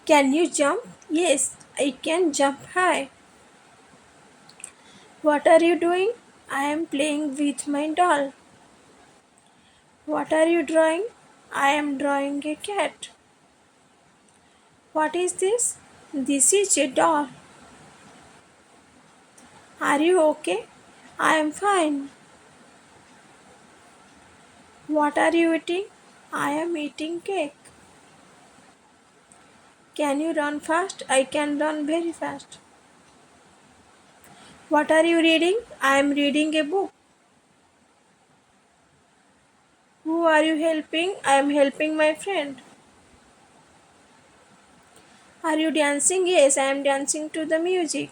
Can you jump? Yes, I can jump high. What are you doing? I am playing with my doll. What are you drawing? I am drawing a cat. What is this? This is a doll. Are you okay? I am fine. What are you eating? I am eating cake. Can you run fast? I can run very fast. What are you reading? I am reading a book. Who are you helping? I am helping my friend. Are you dancing? Yes, I am dancing to the music.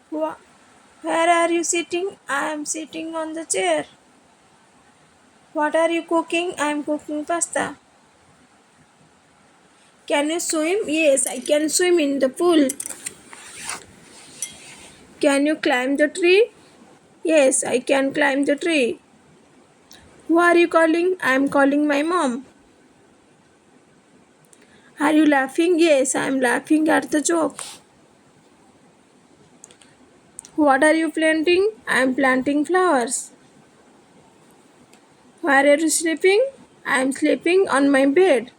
Where are you sitting? I am sitting on the chair. What are you cooking? I am cooking pasta. Can you swim? Yes, I can swim in the pool. Can you climb the tree? Yes, I can climb the tree. Who are you calling? I am calling my mom. Are you laughing? Yes, I am laughing at the joke. What are you planting? I am planting flowers. Where are you sleeping? I am sleeping on my bed.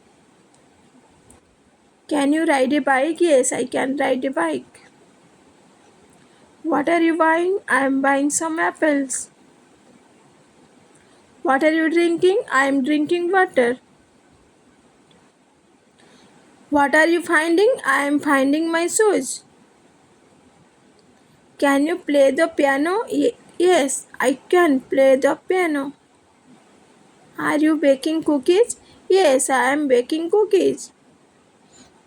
Can you ride a bike? Yes, I can ride a bike. What are you buying? I am buying some apples. What are you drinking? I am drinking water. What are you finding? I am finding my shoes. Can you play the piano? Yes, I can play the piano. Are you baking cookies? Yes, I am baking cookies.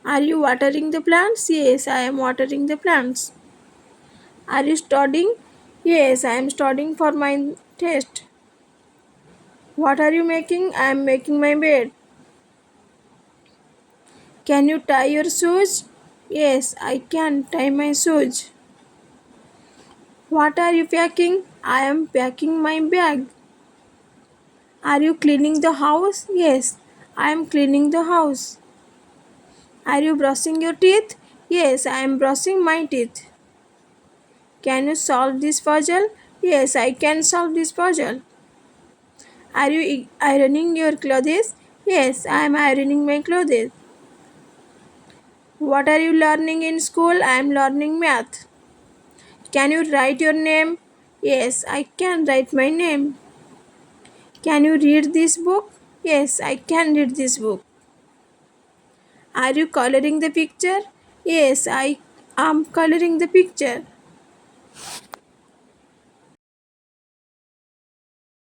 Are you watering the plants? Yes, I am watering the plants. Are you studying? Yes, I am studying for my test. What are you making? I am making my bed. Can you tie your shoes? Yes, I can tie my shoes. What are you packing? I am packing my bag. Are you cleaning the house? Yes, I am cleaning the house. Are you brushing your teeth? Yes, I am brushing my teeth. Can you solve this puzzle? Yes, I can solve this puzzle. Are you ironing your clothes? Yes, I am ironing my clothes. What are you learning in school? I am learning math. Can you write your name? Yes, I can write my name. Can you read this book? Yes, I can read this book. Are you coloring the picture? Yes, I am coloring the picture.